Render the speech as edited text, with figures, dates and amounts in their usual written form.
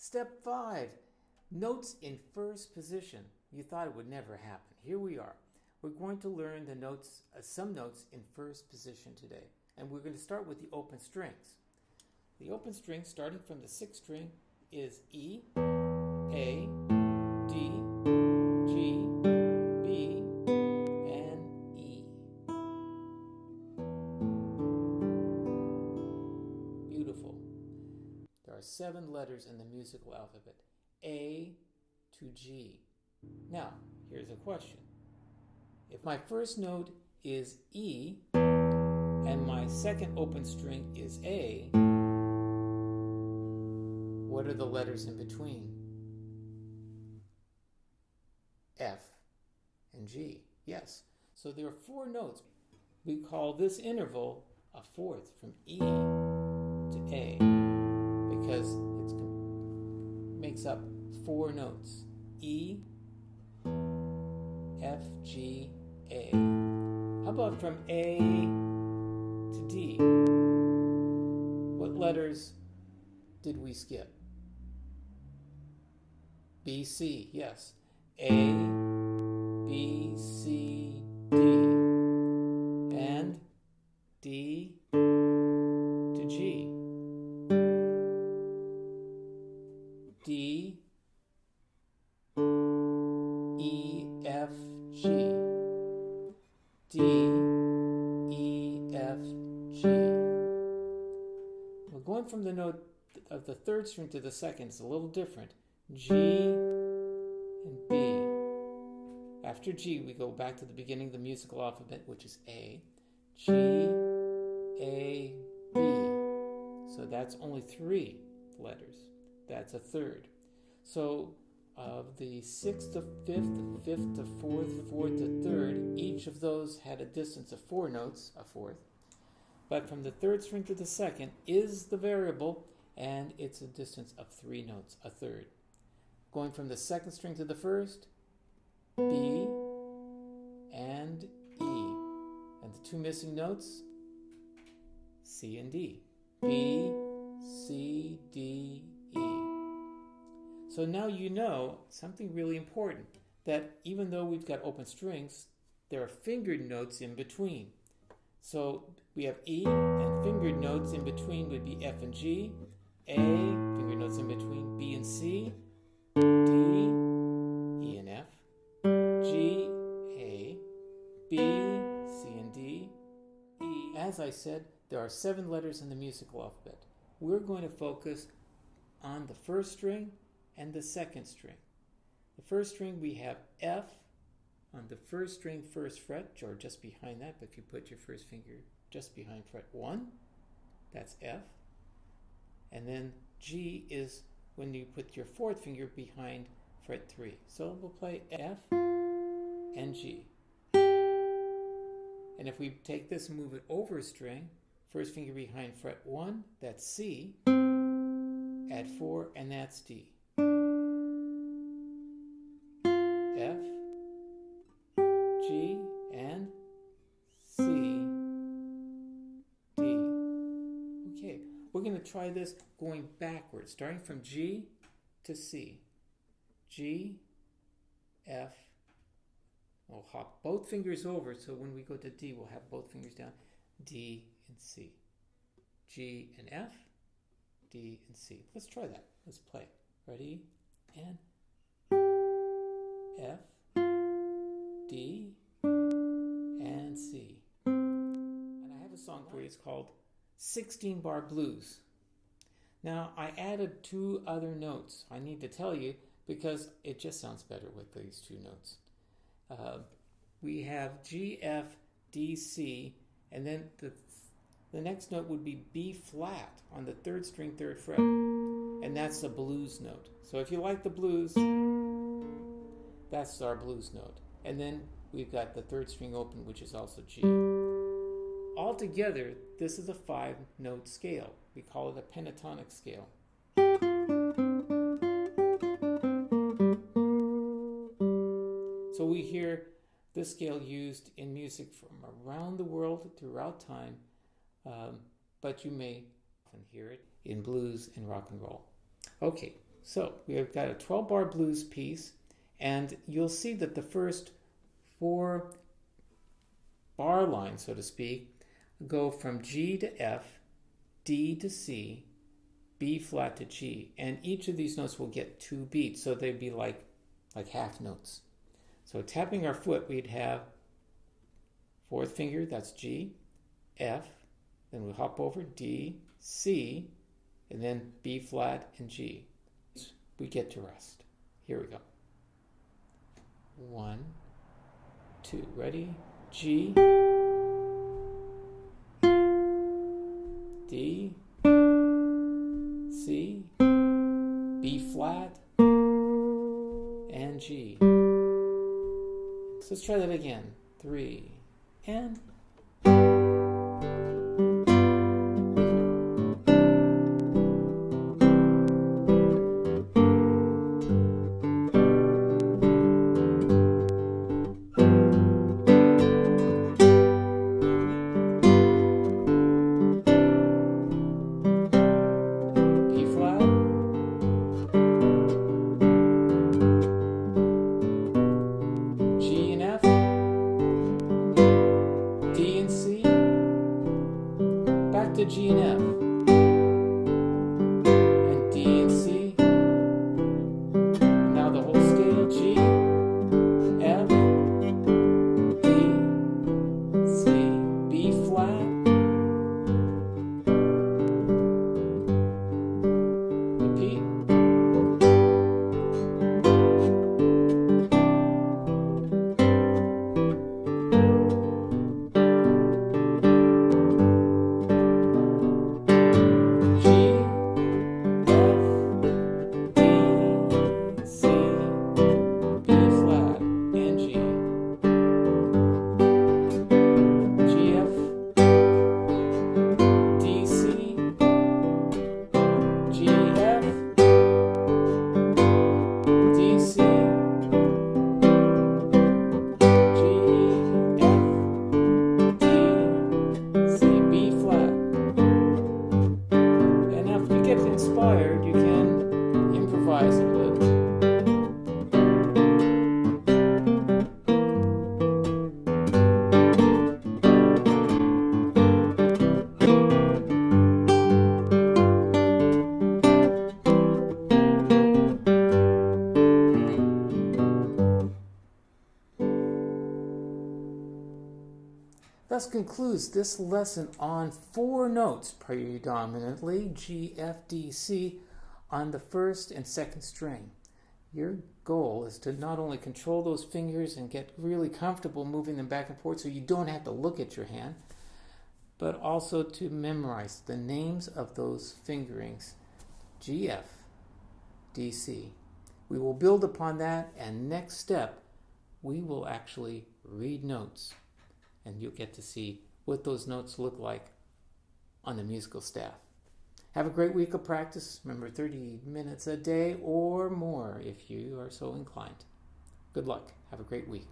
Step 5, notes in first position. You thought it would never happen. Here we are. We're going to learn the notes, some notes in first position today. And we're going to start with the open strings. The open string, starting from the 6th string, is E, A, D, G, B, and E. Beautiful. There are 7 letters in the musical alphabet, A to G. Now, here's a question. If my first note is E and my second open string is A, what are the letters in between? F and G. Yes. So there are 4 notes. We call this interval a fourth, from E to A, because it makes up 4 notes. E, F, G, A. How about from A to D? What letters did we skip? B, C, yes. A, B, C, D. And D to G. D, E, F, G. D, E, F, G. We're going from the note of the 3rd string to the 2nd. It's a little different. G and B. After G, we go back to the beginning of the musical alphabet, which is A. G, A, B. So that's only 3 letters. That's a third. So of the 6th to 5th, 5th to 4th, 4th to 3rd, each of those had a distance of 4 notes, a fourth. But from the 3rd string to the 2nd is the variable, and it's a distance of 3 notes, a third. Going from the 2nd string to the 1st, B and E. And the 2 missing notes, C and D. B, C, D, E. So now you know something really important, that even though we've got open strings, there are fingered notes in between. So we have E, and fingered notes in between would be F and G, A, fingered notes in between B and C, D, E and F, G, A, B, C and D, E. As I said, there are 7 letters in the musical alphabet. We're going to focus on the 1st string and the 2nd string. The 1st string, we have F on the 1st string, 1st fret, or just behind that, but if you put your first finger just behind fret 1, that's F. And then G is when you put your 4th finger behind fret 3. So we'll play F and G. And if we take this and move it over a string, first finger behind fret 1, that's C, add 4, and that's D. F, G, and C, D. Okay, we're going to try this going backwards, starting from G to C. G, F. We'll hop both fingers over, so when we go to D, we'll have both fingers down. D and C. G and F, D and C. Let's try that. Let's play. Ready? And F, D, and C. And I have a song for you. It's called 16-Bar Blues. Now, I added 2 other notes. I need to tell you because it just sounds better with these 2 notes. We have G, F, D, C, and then the next note would be B flat on the 3rd string, 3rd fret, and that's the blues note. So if you like the blues, that's our blues note. And then we've got the 3rd string open, which is also G. Altogether, this is a 5-note scale. We call it a pentatonic scale. So we hear this scale used in music from around the world throughout time, but you may often hear it in blues and rock and roll. Okay, So we have got a 12-bar blues piece, and you'll see that the first 4 bar lines, so to speak, go from G to F, D to C, B flat to G, and each of these notes will get 2 beats, so they'd be like half notes. So tapping our foot, we'd have 4th finger, that's G, F, then we hop over D, C, and then B flat and G. We get to rest. Here we go. 1, 2, ready? G, D, C, B flat, and G. So let's try that again. 3, and to G and F, and D and C, and now the whole scale, G, F, D, C, B flat, repeat, inspired, you can improvise a bit. Thus concludes this lesson on 4 notes, predominantly G, F, D, C, on the 1st and 2nd string. Your goal is to not only control those fingers and get really comfortable moving them back and forth so you don't have to look at your hand, but also to memorize the names of those fingerings, G, F, D, C. We will build upon that, and next step, we will actually read notes. And you'll get to see what those notes look like on the musical staff. Have a great week of practice. Remember, 30 minutes a day or more if you are so inclined. Good luck. Have a great week.